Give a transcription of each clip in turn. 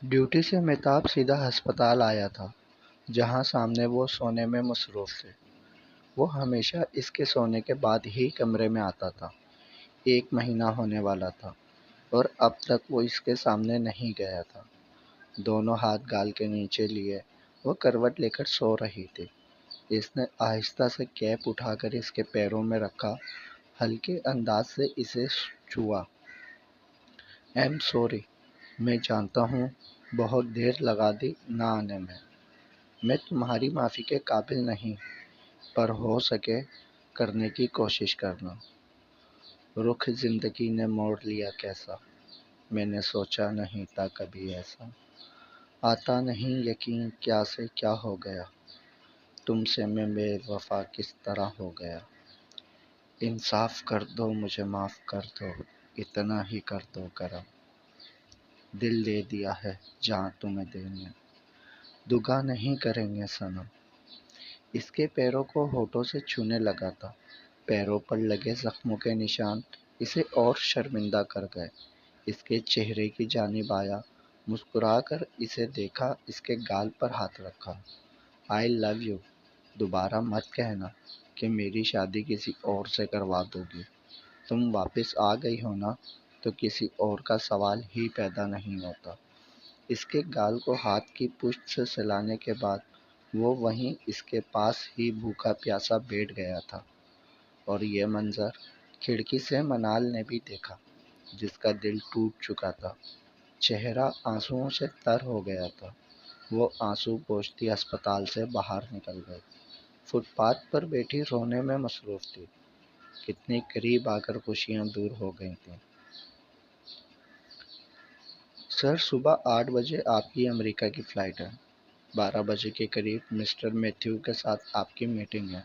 Duty سے مہتاب سیدھا ہسپتال آیا تھا، جہاں سامنے وہ سونے میں مصروف تھے۔ وہ ہمیشہ اس کے سونے کے بعد ہی کمرے میں آتا تھا۔ 1 مہینہ ہونے والا تھا اور اب تک وہ اس کے سامنے نہیں گیا تھا۔ دونوں ہاتھ گال کے نیچے لیے وہ کروٹ لے کر سو رہی تھی۔ اس نے آہستہ سے کیپ اٹھا کر اس کے پیروں میں رکھا، ہلکے انداز سے اسے چھوا۔ "ایم سوری، میں جانتا ہوں بہت دیر لگا دی نہ آنے میں۔ میں تمہاری معافی کے قابل نہیں، پر ہو سکے کرنے کی کوشش کرنا۔ رخ زندگی نے موڑ لیا کیسا، میں نے سوچا نہیں تھا کبھی ایسا۔ آتا نہیں یقین کیا سے کیا ہو گیا، تم سے میں بے وفا کس طرح ہو گیا۔ انصاف کر دو مجھے معاف کر دو، اتنا ہی کر دو کرم۔ دل دے دیا ہے جہاں تمہیں دینے، دگا نہیں کریں گے صنم"۔ اس کے پیروں کو ہونٹوں سے چھونے لگا تھا۔ پیروں پر لگے زخموں کے نشان اسے اور شرمندہ کر گئے۔ اس کے چہرے کی جانب آیا، مسکرا کر اسے دیکھا، اس کے گال پر ہاتھ رکھا۔ "آئی لو یو"۔ دوبارہ مت کہنا کہ میری شادی کسی اور سے کروا دو گی۔ تم واپس آ گئی ہو نا، تو کسی اور کا سوال ہی پیدا نہیں ہوتا۔ اس کے گال کو ہاتھ کی پشت سے سلانے کے بعد وہ وہیں اس کے پاس ہی بھوکا پیاسا بیٹھ گیا تھا۔ اور یہ منظر کھڑکی سے منال نے بھی دیکھا، جس کا دل ٹوٹ چکا تھا، چہرہ آنسوؤں سے تر ہو گیا تھا۔ وہ آنسو پوچھتی ہسپتال سے باہر نکل گئی۔ فٹ پاتھ پر بیٹھی رونے میں مصروف تھی۔ کتنی قریب آ کر خوشیاں دور ہو گئی تھیں۔ "سر، صبح 8 بجے آپ کی امریکہ کی فلائٹ ہے۔ 12 بجے کے قریب مسٹر میتھیو کے ساتھ آپ کی میٹنگ ہے"۔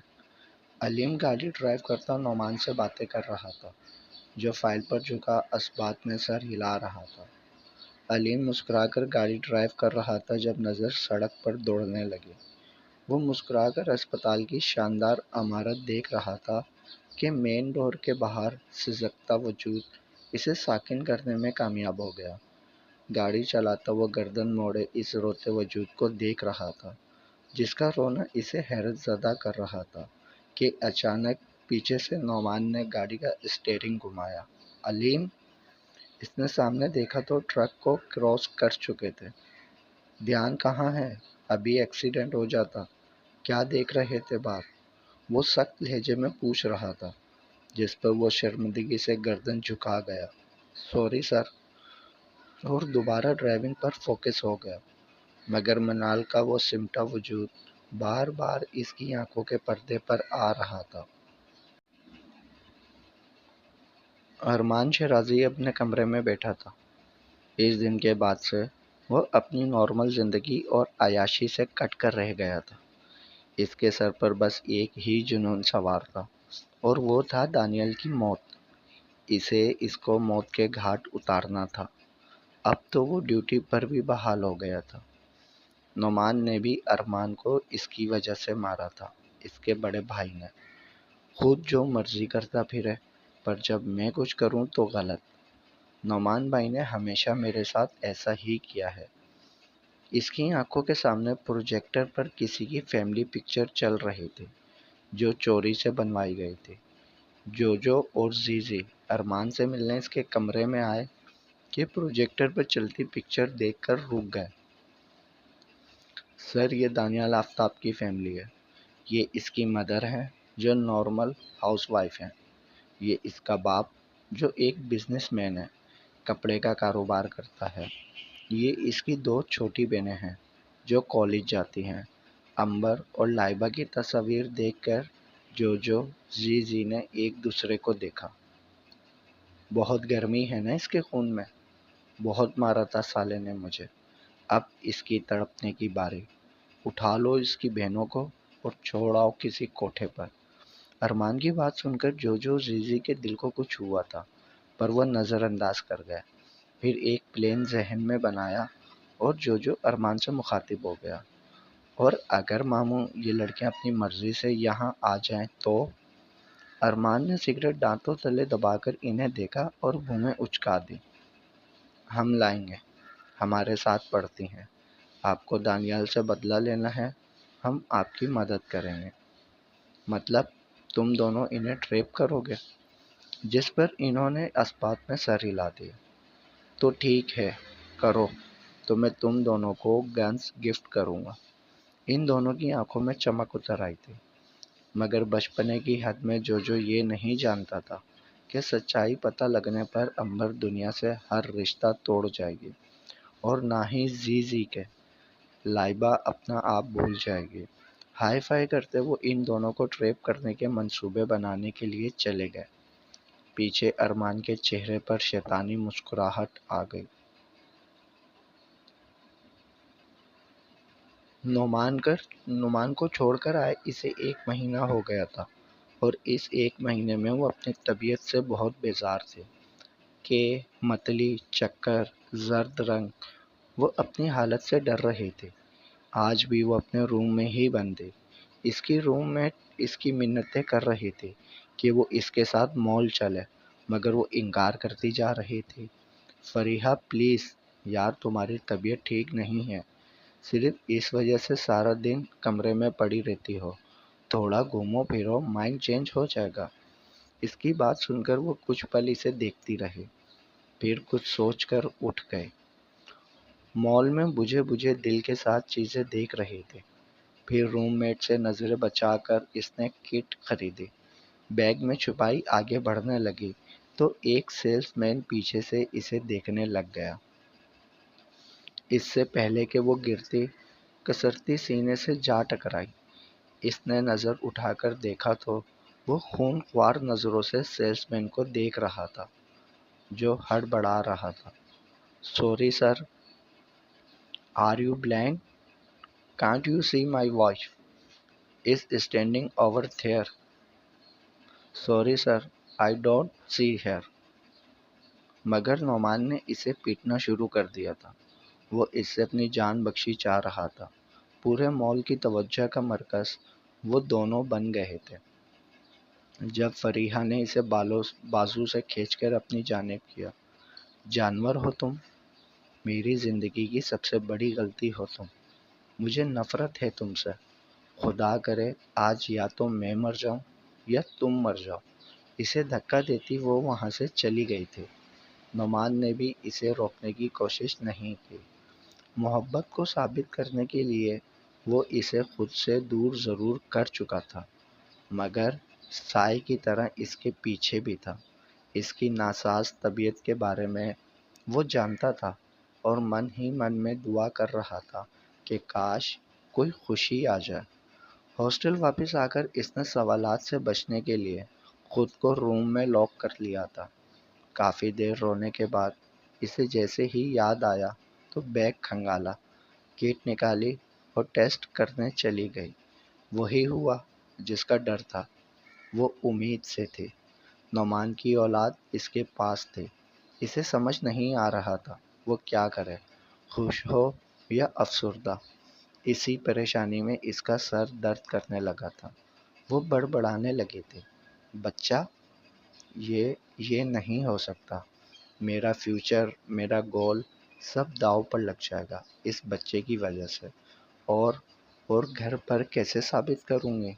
علیم گاڑی ڈرائیو کرتا نعمان سے باتیں کر رہا تھا، جو فائل پر جھکا اثبات میں سر ہلا رہا تھا۔ علیم مسکرا کر گاڑی ڈرائیو کر رہا تھا جب نظر سڑک پر دوڑنے لگی۔ وہ مسکرا کر اسپتال کی شاندار عمارت دیکھ رہا تھا کہ مین ڈور کے باہر سسکتا وجود اسے ساکن کرنے میں کامیاب ہو گیا۔ گاڑی چلاتا وہ گردن موڑے اس روتے وجود کو دیکھ رہا تھا، جس کا رونا اسے حیرت زدہ کر رہا تھا کہ اچانک پیچھے سے نعمان نے گاڑی کا اسٹیئرنگ گھمایا۔ "علیم"۔ اس نے سامنے دیکھا تو ٹرک کو کراس کر چکے تھے۔ "دھیان کہاں ہے؟ ابھی ایکسیڈنٹ ہو جاتا"۔ "کیا دیکھ رہے تھے باپ"۔ وہ سخت لہجے میں پوچھ رہا تھا، جس پر وہ شرمندگی سے گردن جھکا گیا۔ "Sorry sir". اور دوبارہ ڈرائیونگ پر فوکس ہو گیا، مگر منال کا وہ سمٹا وجود بار بار اس کی آنکھوں کے پردے پر آ رہا تھا۔ ارمان شیرازی اپنے کمرے میں بیٹھا تھا۔ اس دن کے بعد سے وہ اپنی نارمل زندگی اور عیاشی سے کٹ کر رہ گیا تھا۔ اس کے سر پر بس ایک ہی جنون سوار تھا، اور وہ تھا دانیال کی موت۔ اسے اس کو موت کے گھاٹ اتارنا تھا۔ اب تو وہ ڈیوٹی پر بھی بحال ہو گیا تھا۔ نعمان نے بھی ارمان کو اس کی وجہ سے مارا تھا، اس کے بڑے بھائی نے۔ خود جو مرضی کرتا پھرے، پر جب میں کچھ کروں تو غلط۔ نعمان بھائی نے ہمیشہ میرے ساتھ ایسا ہی کیا ہے۔ اس کی آنکھوں کے سامنے پروجیکٹر پر کسی کی فیملی پکچر چل رہی تھی، جو چوری سے بنوائی گئی تھی۔ جوجو اور زیزی ارمان سے ملنے اس کے کمرے میں آئے کہ پروجیکٹر پر چلتی پکچر دیکھ کر رک گئے۔ "سر، یہ دانیال آفتاب کی فیملی ہے۔ یہ اس کی مدر ہے، جو نارمل ہاؤس وائف ہے۔ یہ اس کا باپ، جو ایک بزنس مین ہے، کپڑے کا کاروبار کرتا ہے۔ یہ اس کی 2 چھوٹی بہنیں ہیں، جو کالج جاتی ہیں"۔ امبر اور لائبہ کی تصاویر دیکھ کر جوجو زیزی نے ایک دوسرے کو دیکھا۔ "بہت گرمی ہے نا اس کے خون میں۔ بہت مارا تھا سالے نے مجھے۔ اب اس کی تڑپنے کی باری۔ اٹھا لو اس کی بہنوں کو اور چھوڑاؤ کسی کوٹھے پر"۔ ارمان کی بات سن کر جوجو زیزی کے دل کو کچھ ہوا تھا، پر وہ نظر انداز کر گئے۔ پھر ایک پلان ذہن میں بنایا اور جوجو ارمان سے مخاطب ہو گیا۔ "اور اگر ماموں یہ لڑکیاں اپنی مرضی سے یہاں آ جائیں تو"۔ ارمان نے سگریٹ دانتوں تلے دبا کر انہیں دیکھا اور بھویں اچکا دیں۔ "ہم لائیں گے"۔ ہمارے ساتھ پڑھتی ہیں۔ آپ کو دانیال سے بدلہ لینا ہے، ہم آپ کی مدد کریں گے۔ مطلب تم دونوں انہیں ٹریپ کرو گے؟ جس پر انہوں نے اسبات میں سر ہلا دیا۔ تو ٹھیک ہے، کرو، تو میں تم دونوں کو گنز گفٹ کروں گا۔ ان دونوں کی آنکھوں میں چمک اتر آئی تھی، مگر بچپنے کی حد میں جو یہ نہیں جانتا تھا کہ سچائی پتہ لگنے پر امبر دنیا سے ہر رشتہ توڑ جائے گی، اور نہ ہی زی کے لائبہ اپنا آپ بھول جائے گی۔ ہائی فائی کرتے وہ ان دونوں کو ٹریپ کرنے کے منصوبے بنانے کے لیے چلے گئے۔ پیچھے ارمان کے چہرے پر شیطانی مسکراہٹ آ گئی۔ نعمان کو چھوڑ کر آئے اسے 1 مہینہ ہو گیا تھا، اور اس 1 مہینے میں وہ اپنی طبیعت سے بہت بیزار تھے کہ متلی، چکر، زرد رنگ، وہ اپنی حالت سے ڈر رہے تھے۔ آج بھی وہ اپنے روم میں ہی بند تھے۔ اس کی روم میٹ اس کی منتیں کر رہے تھے کہ وہ اس کے ساتھ مال چلے، مگر وہ انکار کرتی جا رہی تھی۔ فریحہ پلیز یار، تمہاری طبیعت ٹھیک نہیں ہے، صرف اس وجہ سے سارا دن کمرے میں پڑی رہتی ہو، تھوڑا گھومو پھرو، مائنڈ چینج ہو جائے گا۔ اس کی بات سن کر وہ کچھ پل اسے دیکھتی رہی، پھر کچھ سوچ کر اٹھ گئے۔ مال میں بجھے بجھے دل کے ساتھ چیزیں دیکھ رہے تھے۔ پھر روم میٹ سے نظریں بچا کر اس نے کٹ خریدی، بیگ میں چھپائی، آگے بڑھنے لگی تو ایک سیلس مین پیچھے سے اسے دیکھنے لگ گیا۔ اس سے پہلے کہ وہ گرتی کسرتی سینے سے جا ٹکرائی، اس نے نظر اٹھا کر دیکھا تو وہ خون خوار نظروں سے سیلس مین کو دیکھ رہا تھا، جو ہڑبڑا رہا تھا۔ Sorry sir, are you blind? Can't you see my wife is standing over there? Sorry sir, I don't see her. مگر نعمان نے اسے پیٹنا شروع کر دیا تھا۔ وہ اس سے اپنی جان بخشی چاہ رہا تھا۔ پورے مال کی توجہ کا مرکز وہ دونوں بن گئے تھے۔ جب فریحہ نے اسے بازو سے کھینچ کر اپنی جانب کیا، جانور ہو تم، میری زندگی کی سب سے بڑی غلطی ہو تم، مجھے نفرت ہے تم سے، خدا کرے آج یا تو میں مر جاؤں یا تم مر جاؤ۔ اسے دھکا دیتی وہ وہاں سے چلی گئی تھی۔ نعمان نے بھی اسے روکنے کی کوشش نہیں کی۔ محبت کو ثابت کرنے کے لیے وہ اسے خود سے دور ضرور کر چکا تھا، مگر سائے کی طرح اس کے پیچھے بھی تھا۔ اس کی ناساز طبیعت کے بارے میں وہ جانتا تھا، اور من ہی من میں دعا کر رہا تھا کہ کاش کوئی خوشی آ جائے۔ ہاسٹل واپس آ کر اس نے سوالات سے بچنے کے لیے خود کو روم میں لاک کر لیا تھا۔ کافی دیر رونے کے بعد اسے جیسے ہی یاد آیا تو بیگ کھنگالا، کٹ نکالی اور ٹیسٹ کرنے چلی گئی۔ وہی ہوا جس کا ڈر تھا، وہ امید سے تھی۔ نعمان کی اولاد اس کے پاس تھی۔ اسے سمجھ نہیں آ رہا تھا وہ کیا کرے، خوش ہو یا افسردہ۔ اسی پریشانی میں اس کا سر درد کرنے لگا تھا۔ وہ بڑبڑانے لگی تھی، بچہ، یہ نہیں ہو سکتا، میرا فیوچر، میرا گول، سب داؤ پر لگ جائے گا اس بچے کی وجہ سے، اور گھر پر کیسے ثابت کروں گی؟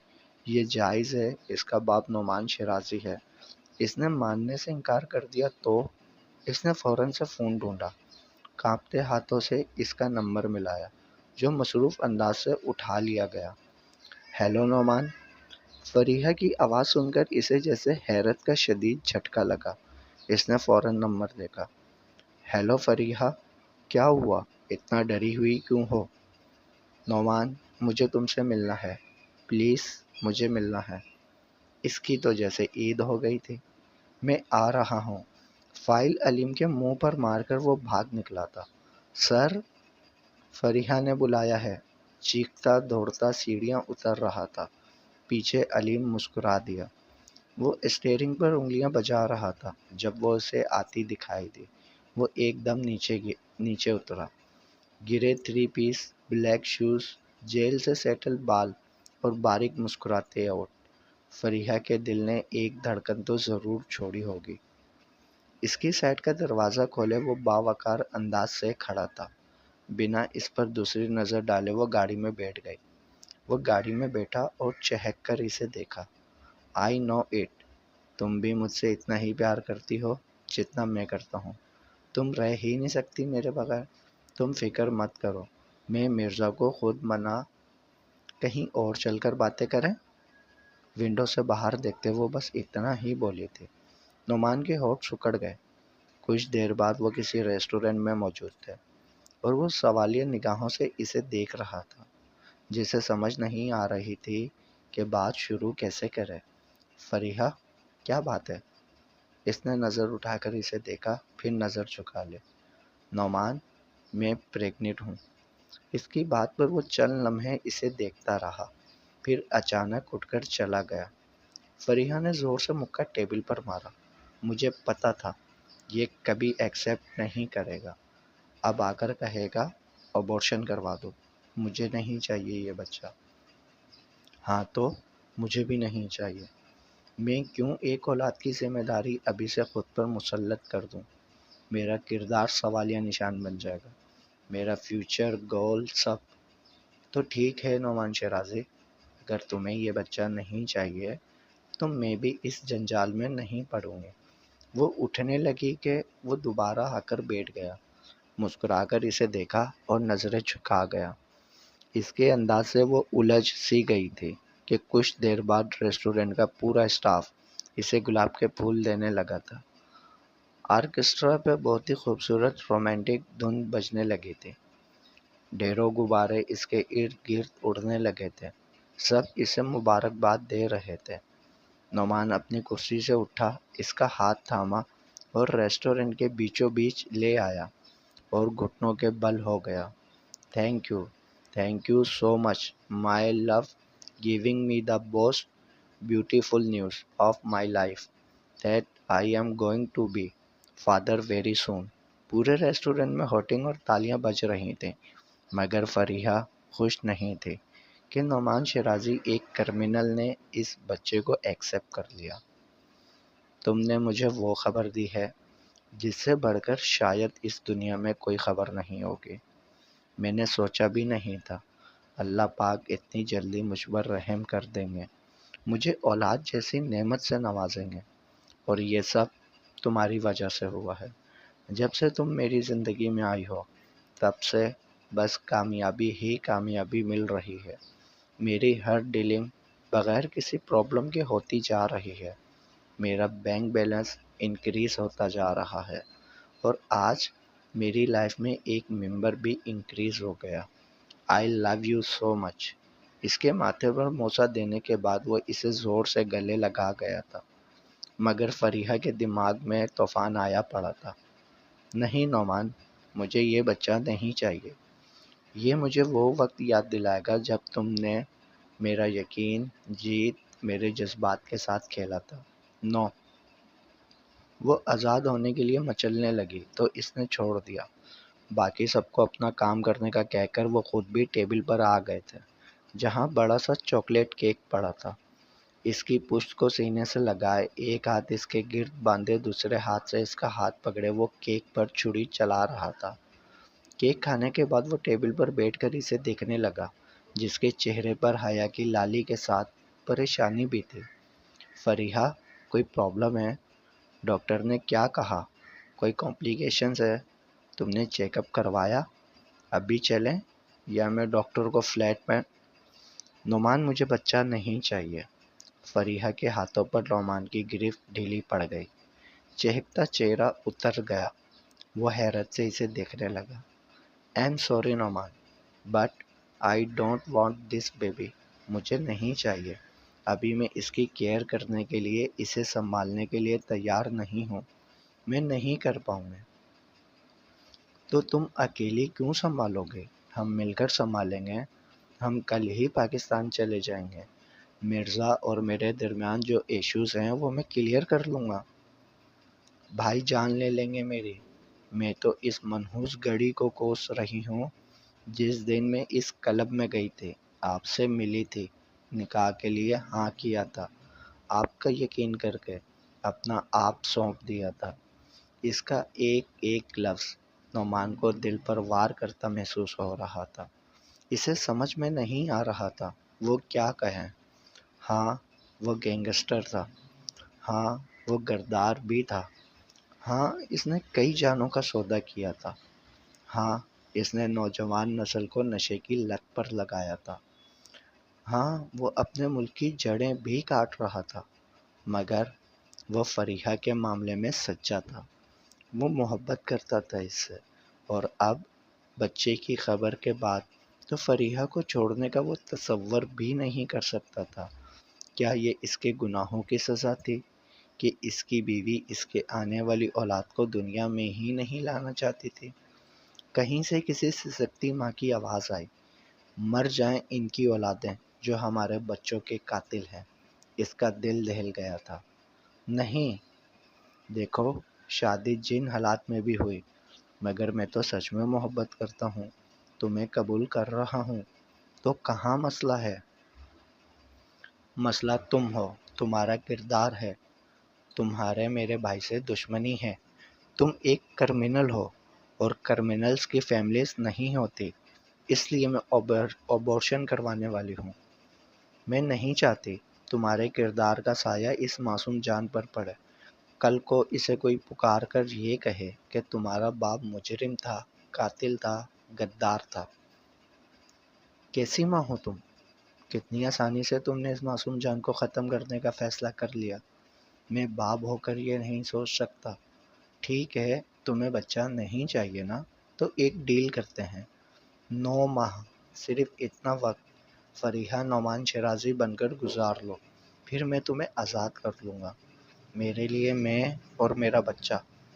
یہ جائز ہے؟ اس کا باپ نعمان شیرازی ہے، اس نے ماننے سے انکار کر دیا تو؟ اس نے فوراً سے فون ڈھونڈا، کانپتے ہاتھوں سے اس کا نمبر ملایا، جو مصروف انداز سے اٹھا لیا گیا۔ ہیلو نعمان۔ فریحہ کی آواز سن کر اسے جیسے حیرت کا شدید جھٹکا لگا۔ اس نے فوراً نمبر دیکھا۔ ہیلو فریحہ، کیا ہوا؟ اتنا ڈری ہوئی کیوں ہو؟ نعمان، مجھے تم سے ملنا ہے، پلیز مجھے ملنا ہے۔ اس کی تو جیسے عید ہو گئی تھی۔ میں آ رہا ہوں۔ فائل علیم کے منہ پر مار کر وہ بھاگ نکلا تھا۔ سر، فریحہ نے بلایا ہے۔ چیختا دوڑتا سیڑھیاں اتر رہا تھا۔ پیچھے علیم مسکرا دیا۔ وہ اسٹیئرنگ پر انگلیاں بجا رہا تھا جب وہ اسے آتی دکھائی دی۔ وہ ایک دم نیچے اترا۔ گرے 3 پیس، بلیک شوز، جیل سے سیٹل بال اور باریک مسکراتے ہونٹ۔ فریحہ کے دل نے ایک دھڑکن تو ضرور چھوڑی ہوگی۔ اس کی سائڈ کا دروازہ کھولے وہ باوقار انداز سے کھڑا تھا۔ بنا اس پر دوسری نظر ڈالے وہ گاڑی میں بیٹھ گئی۔ وہ گاڑی میں بیٹھا اور چہک کر اسے دیکھا۔ آئی نو اٹ، تم بھی مجھ سے اتنا ہی پیار کرتی ہو جتنا میں کرتا ہوں۔ تم رہ ہی نہیں سکتی میرے بغیر۔ تم فکر مت کرو، میں مرزا کو خود منا کہیں اور چل کر باتیں کریں۔ ونڈو سے باہر دیکھتے وہ بس اتنا ہی بولی تھی۔ نعمان کے ہونٹ سکڑ گئے۔ کچھ دیر بعد وہ کسی ریسٹورنٹ میں موجود تھے اور وہ سوالیہ نگاہوں سے اسے دیکھ رہا تھا، جسے سمجھ نہیں آ رہی تھی کہ بات شروع کیسے کرے۔ فریحہ، کیا بات ہے؟ اس نے نظر اٹھا کر اسے دیکھا، پھر نظر جھکا لی۔ نعمان، میں پریگننٹ ہوں۔ اس کی بات پر وہ چند لمحے اسے دیکھتا رہا، پھر اچانک اٹھ کر چلا گیا۔ فریحہ نے زور سے مکہ ٹیبل پر مارا۔ مجھے پتا تھا یہ کبھی ایکسیپٹ نہیں کرے گا۔ اب آ کر کہے گا ابورشن کروا دو۔ مجھے نہیں چاہیے یہ بچہ۔ ہاں تو مجھے بھی نہیں چاہیے۔ میں کیوں ایک اولاد کی ذمہ داری ابھی سے خود پر مسلط کر دوں؟ میرا کردار سوالیہ نشان بن جائے گا، میرا فیوچر گول سب۔ تو ٹھیک ہے نعمان شیرازی، اگر تمہیں یہ بچہ نہیں چاہیے تو میں بھی اس جنجال میں نہیں پڑوں گی۔ وہ اٹھنے لگی کہ وہ دوبارہ آ کر بیٹھ گیا، مسکرا کر اسے دیکھا اور نظریں جھکا گیا۔ اس کے انداز سے وہ الجھ سی گئی تھی کہ کچھ دیر بعد ریسٹورنٹ کا پورا اسٹاف اسے گلاب کے پھول دینے لگا تھا۔ آرکیسٹرا پہ بہت ہی خوبصورت رومانٹک دھن بجنے لگی تھی۔ ڈھیروں غبارے اس کے ارد گرد اڑنے لگے تھے، سب اسے مبارکباد دے رہے تھے۔ نعمان اپنی کرسی سے اٹھا، اس کا ہاتھ تھاما اور ریسٹورنٹ کے بیچوں بیچ لے آیا اور گھٹنوں کے بل ہو گیا۔ Thank you so much my love giving me the most beautiful news of my life that I am going to be father very soon. پورے ریسٹورنٹ میں ہوٹنگ اور تالیاں بج رہی تھیں، مگر فریحہ خوش نہیں تھی کہ نعمان شیرازی ایک کرمنل نے اس بچے کو ایکسیپٹ کر لیا۔ تم نے مجھے وہ خبر دی ہے جس سے بڑھ کر شاید اس دنیا میں کوئی خبر نہیں ہوگی۔ میں نے سوچا بھی نہیں تھا اللہ پاک اتنی جلدی مجھ پر رحم کر دیں گے، مجھے اولاد جیسی نعمت سے نوازیں گے، اور یہ سب تمہاری وجہ سے ہوا ہے۔ جب سے تم میری زندگی میں آئی ہو تب سے بس کامیابی ہی کامیابی مل رہی ہے۔ میری ہر ڈیلنگ بغیر کسی پرابلم کے ہوتی جا رہی ہے۔ میرا بینک بیلنس انکریز ہوتا جا رہا ہے، اور آج میری لائف میں ایک ممبر بھی انکریز ہو گیا۔ آئی لو یو سو مچ۔ اس کے ماتھے پر موسا دینے کے بعد وہ اسے زور سے گلے لگا گیا تھا، مگر فریحہ کے دماغ میں طوفان آیا پڑا تھا۔ نہیں نعمان، مجھے یہ بچہ نہیں چاہیے۔ یہ مجھے وہ وقت یاد دلائے گا جب تم نے میرا یقین جیت میرے جذبات کے ساتھ کھیلا تھا۔ نو۔ وہ آزاد ہونے کے لیے مچلنے لگی تو اس نے چھوڑ دیا۔ باقی سب کو اپنا کام کرنے کا کہہ کر وہ خود بھی ٹیبل پر آ گئے تھے، جہاں بڑا سا چاکلیٹ کیک پڑا تھا۔ اس کی پشت کو سینے سے لگائے، ایک ہاتھ اس کے گرد باندھے، دوسرے ہاتھ سے اس کا ہاتھ پکڑے وہ کیک پر چھری چلا رہا تھا۔ کیک کھانے کے بعد وہ ٹیبل پر بیٹھ کر اسے دیکھنے لگا، جس کے چہرے پر حیا کی لالی کے ساتھ پریشانی بھی تھی۔ فریحہ، کوئی پرابلم ہے؟ ڈاکٹر نے کیا کہا؟ کوئی کمپلیکیشنز ہے؟ تم نے چیک اپ کروایا؟ ابھی چلیں یا میں ڈاکٹر کو فلیٹ میں؟ نعمان، مجھے بچہ نہیں چاہیے۔ فریحہ کے ہاتھوں پر نعمان کی گرفت ڈھیلی پڑ گئی، چہکتا چہرہ اتر گیا۔ وہ حیرت سے اسے دیکھنے لگا۔ I'm sorry Nauman, but I don't want this baby. مجھے نہیں چاہیے۔ ابھی میں اس کی کیئر کرنے کے لیے، اسے سنبھالنے کے لیے تیار نہیں ہوں۔ میں نہیں کر پاؤں گا۔ تو تم اکیلی کیوں سنبھالو گے؟ ہم مل کر سنبھالیں گے۔ ہم کل ہی پاکستان چلے جائیں گے۔ مرزا اور میرے درمیان جو ایشوز ہیں وہ میں کلیئر کر لوں گا۔ بھائی جان لے لیں گے میری۔ میں تو اس منحوس گھڑی کو کوس رہی ہوں جس دن میں اس کلب میں گئی تھی، آپ سے ملی تھی، نکاح کے لیے ہاں کیا تھا، آپ کا یقین کر کے اپنا آپ سونپ دیا تھا۔ اس کا ایک ایک لفظ نعمان کو دل پر وار کرتا محسوس ہو رہا تھا۔ اسے سمجھ میں نہیں آ رہا تھا وہ کیا کہیں۔ ہاں وہ گینگسٹر تھا، ہاں وہ غدار بھی تھا، ہاں اس نے کئی جانوں کا سودا کیا تھا، ہاں اس نے نوجوان نسل کو نشے کی لت پر لگایا تھا، ہاں وہ اپنے ملک کی جڑیں بھی کاٹ رہا تھا، مگر وہ فریحہ کے معاملے میں سچا تھا۔ وہ محبت کرتا تھا اس سے، اور اب بچے کی خبر کے بعد تو فریحہ کو چھوڑنے کا وہ تصور بھی نہیں کر سکتا تھا۔ کیا یہ اس کے گناہوں کی سزا تھی کہ اس کی بیوی اس کے آنے والی اولاد کو دنیا میں ہی نہیں لانا چاہتی تھی؟ کہیں سے کسی سسکتی ماں کی آواز آئی، مر جائیں ان کی اولادیں جو ہمارے بچوں کے قاتل ہیں۔ اس کا دل دہل گیا تھا۔ نہیں، دیکھو شادی جن حالات میں بھی ہوئی، مگر میں تو سچ میں محبت کرتا ہوں، تمہیں قبول کر رہا ہوں، تو کہاں مسئلہ ہے؟ مسئلہ تم ہو، تمہارا کردار ہے، تمہارے میرے بھائی سے دشمنی ہے، تم ایک کرمنل ہو، اور کرمنلز کی فیملیز نہیں ہوتی، اس لیے میں ابورشن کروانے والی ہوں۔ میں نہیں چاہتی تمہارے کردار کا سایہ اس معصوم جان پر پڑے۔ کل کو اسے کوئی پکار کر یہ کہے کہ تمہارا باپ مجرم تھا، قاتل تھا، غدار تھا۔ کیسی ماں ہو تم؟ کتنی آسانی سے تم نے اس معصوم جان کو ختم کرنے کا فیصلہ کر لیا۔ میں باپ ہو کر یہ نہیں سوچ سکتا۔ ٹھیک ہے، تمہیں بچہ نہیں چاہیے نا، تو ایک ڈیل کرتے ہیں۔ 9 ماہ، صرف اتنا وقت فریحہ نعمان شیرازی بن کر گزار لو، پھر میں تمہیں آزاد کر لوں گا۔ میرے لیے میں اور میرا بچہ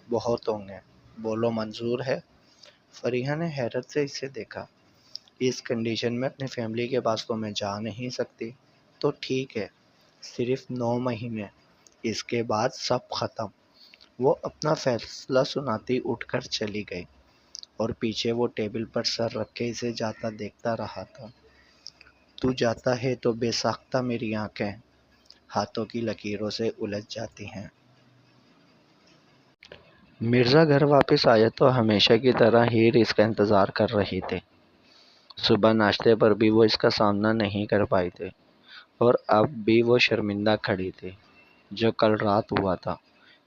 بہت ہوں گے، بولو منظور ہے؟ فریحہ نے حیرت سے اسے دیکھا۔ اس کنڈیشن میں اپنی فیملی کے پاس تو میں جا نہیں سکتی۔ تو ٹھیک ہے، صرف 9 مہینے، اس کے بعد سب ختم۔ وہ اپنا فیصلہ سناتی اٹھ کر چلی گئی، اور پیچھے وہ ٹیبل پر سر رکھے اسے جاتا دیکھتا رہا تھا۔ تو جاتا ہے تو بے ساختہ میری آنکھیں ہاتھوں کی لکیروں سے الجھ جاتی ہیں۔ مرزا گھر واپس آیا تو ہمیشہ کی طرح ہیر اس کا انتظار کر رہی تھی۔ صبح ناشتے پر بھی وہ اس کا سامنا نہیں کر پائی تھی، اور اب بھی وہ شرمندہ کھڑی تھی جو کل رات ہوا تھا،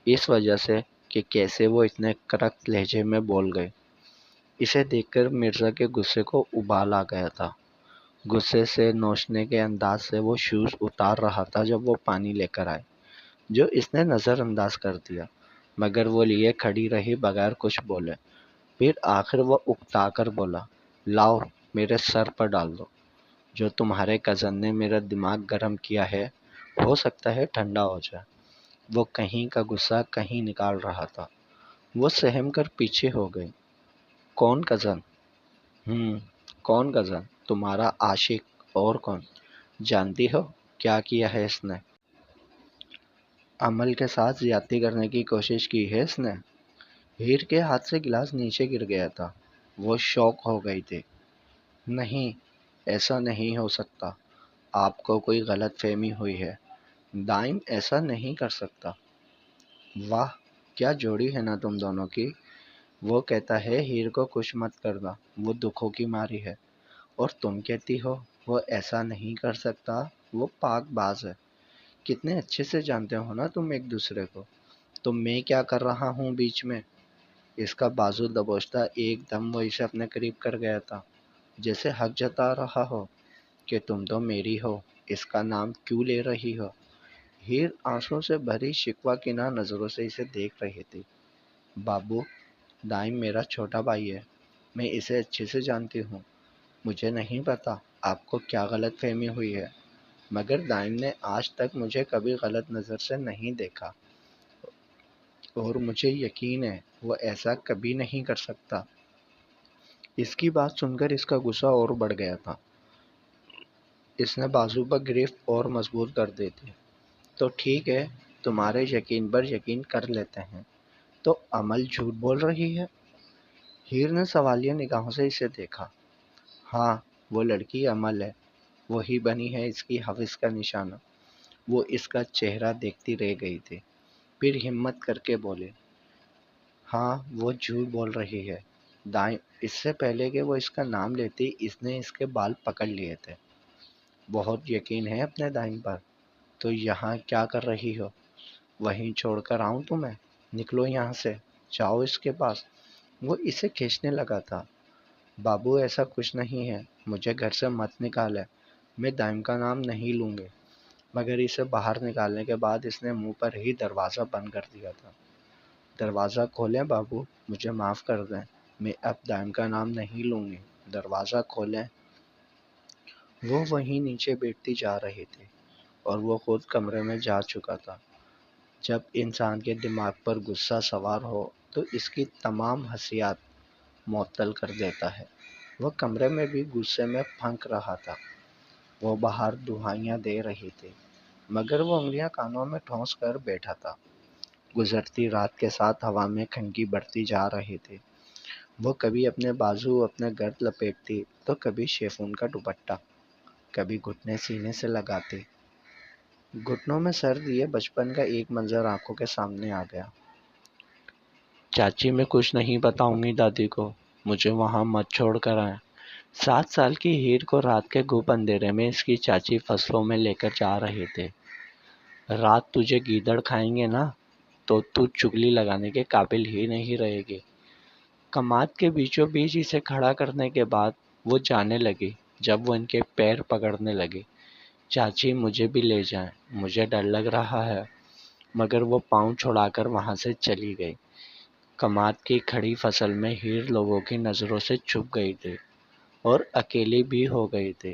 اس وجہ سے کہ کیسے وہ اتنے کرخت لہجے میں بول گئی۔ اسے دیکھ کر مرزا کے غصے کو ابال آ گیا تھا۔ غصے سے نوچنے کے انداز سے وہ شوز اتار رہا تھا جب وہ پانی لے کر آئے، جو اس نے نظر انداز کر دیا، مگر وہ لیے کھڑی رہی بغیر کچھ بولے۔ پھر آخر وہ اکتا کر بولا، لاؤ میرے سر پر ڈال دو۔ جو تمہارے کزن نے میرا دماغ گرم کیا ہے، ہو سکتا ہے ٹھنڈا ہو جائے۔ وہ کہیں کا غصہ کہیں نکال رہا تھا۔ وہ سہم کر پیچھے ہو گئی۔ کون کزن؟ کون کزن؟ تمہارا عاشق، اور کون؟ جانتی ہو کیا کیا ہے اس نے؟ عمل کے ساتھ زیادتی کرنے کی کوشش کی ہے اس نے۔ ہیر کے ہاتھ سے گلاس نیچے گر گیا تھا۔ وہ شوک ہو گئی تھی۔ نہیں، ایسا نہیں ہو سکتا، آپ کو کوئی غلط فہمی ہوئی ہے، دائم ایسا نہیں کر سکتا۔ واہ کیا جوڑی ہے نا تم دونوں کی۔ وہ کہتا ہے ہیر کو خوش مت کرنا، وہ دکھوں کی ماری ہے، اور تم کہتی ہو وہ ایسا نہیں کر سکتا، وہ پاک باز ہے۔ کتنے اچھے سے جانتے ہو نا تم ایک دوسرے کو۔ تو میں کیا کر رہا ہوں بیچ میں؟ اس کا بازو دبوچتا ایک دم وہ اسے اپنے قریب کر گیا تھا، جیسے حق جتا رہا ہو کہ تم تو میری ہو، اس کا نام کیوں لے رہی ہو؟ ہیر آنسوں سے بھری شکوہ کناں نظروں سے اسے دیکھ رہی تھی۔ بابو، دائم میرا چھوٹا بھائی ہے، میں اسے اچھے سے جانتی ہوں۔ مجھے نہیں پتا آپ کو کیا غلط فہمی ہوئی ہے، مگر دائم نے آج تک مجھے کبھی غلط نظر سے نہیں دیکھا، اور مجھے یقین ہے وہ ایسا کبھی نہیں کر سکتا۔ اس کی بات سن کر اس کا غصہ اور بڑھ گیا تھا۔ اس نے بازو پر گرفت اور مضبوط کر دی تھی۔ تو ٹھیک ہے، تمہارے یقین پر یقین کر لیتے ہیں، تو عمل جھوٹ بول رہی ہے؟ ہیر نے سوالیہ نگاہوں سے اسے دیکھا۔ ہاں، وہ لڑکی عمل ہے، وہی بنی ہے اس کی حفظ کا نشانہ۔ وہ اس کا چہرہ دیکھتی رہ گئی تھی، پھر ہمت کر کے بولے، ہاں وہ جھوٹ بول رہی ہے، دائیں اس سے پہلے کہ وہ اس کا نام لیتی اس نے اس کے بال پکڑ لیے تھے۔ بہت یقین ہے اپنے دائیں پر، تو یہاں کیا کر رہی ہو؟ وہیں چھوڑ کر آؤں تمہیں؟ نکلو یہاں سے، جاؤ اس کے پاس۔ وہ اسے کھینچنے لگا تھا۔ بابو ایسا کچھ نہیں ہے، مجھے گھر سے مت نکالے، میں دائم کا نام نہیں لوں گی۔ مگر اسے باہر نکالنے کے بعد اس نے منہ پر ہی دروازہ بند کر دیا تھا۔ دروازہ کھولیں بابو، مجھے معاف کر دیں، میں اب دائم کا نام نہیں لوں گی، دروازہ کھولیں۔ وہ وہیں نیچے بیٹھتی جا رہی تھی اور وہ خود کمرے میں جا چکا تھا۔ جب انسان کے دماغ پر غصہ سوار ہو تو اس کی تمام حسیات معطل کر دیتا ہے۔ وہ کمرے میں بھی غصے میں پھنک رہا تھا۔ وہ باہر دہائیاں دے رہی تھی مگر وہ انگلیاں کانوں میں ٹھونس کر بیٹھا تھا۔ گزرتی رات کے ساتھ ہوا میں کھنکی بڑھتی جا رہی تھی۔ وہ کبھی اپنے بازو اپنے گرد لپیٹتی تو کبھی شیفون کا دوپٹہ، کبھی گھٹنے سینے سے لگاتی۔ گھٹنوں میں سر دیے بچپن کا ایک منظر آنکھوں کے سامنے آ گیا۔ چاچی میں کچھ نہیں بتاؤں گی دادی کو، مجھے وہاں مت چھوڑ کر آئیں۔ 7 سال کی ہیر کو رات کے گھپ اندھیرے میں اس کی چاچی فصلوں میں لے کر جا رہے تھے۔ رات تجھے گیدڑ کھائیں گے نا تو تو چگلی لگانے کے قابل ہی نہیں رہے گی۔ کماد کے بیچوں بیچ اسے کھڑا کرنے کے بعد وہ جانے لگی۔ جب وہ ان کے پیر پکڑنے لگی، چاچی مجھے بھی لے جائیں، مجھے ڈر لگ رہا ہے۔ مگر وہ پاؤں چھڑا کر وہاں سے چلی گئی۔ کماد کی کھڑی فصل میں ہیر لوگوں کی نظروں سے چھپ گئی تھی اور اکیلی بھی ہو گئی تھی۔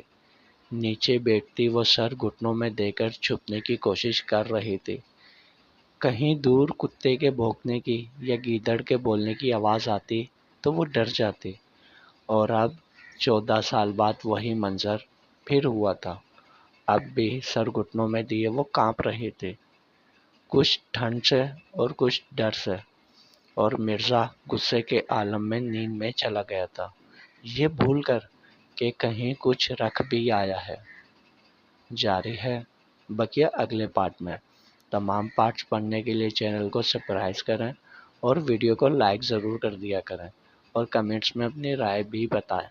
نیچے بیٹھتی وہ سر گھٹنوں میں دے کر چھپنے کی کوشش کر رہی تھی۔ کہیں دور کتے کے بھونکنے کی یا گیدڑ کے بولنے کی آواز آتی تو وہ ڈر جاتی۔ اور اب 14 سال بعد وہی منظر پھر ہوا تھا۔ اب بھی سر گھٹنوں میں دیے وہ کانپ رہی تھی، کچھ ٹھنڈ سے اور کچھ ڈر سے۔ اور مرزا غصے کے عالم میں نیند میں چلا گیا تھا، یہ بھول کر کہ کہیں کچھ رکھ بھی آیا ہے۔ جاری ہے بقیہ اگلے پارٹ میں۔ تمام پارٹس پڑھنے کے لیے چینل کو سبسکرائب کریں اور ویڈیو کو لائک ضرور کر دیا کریں اور کمنٹس میں اپنی رائے بھی بتائیں۔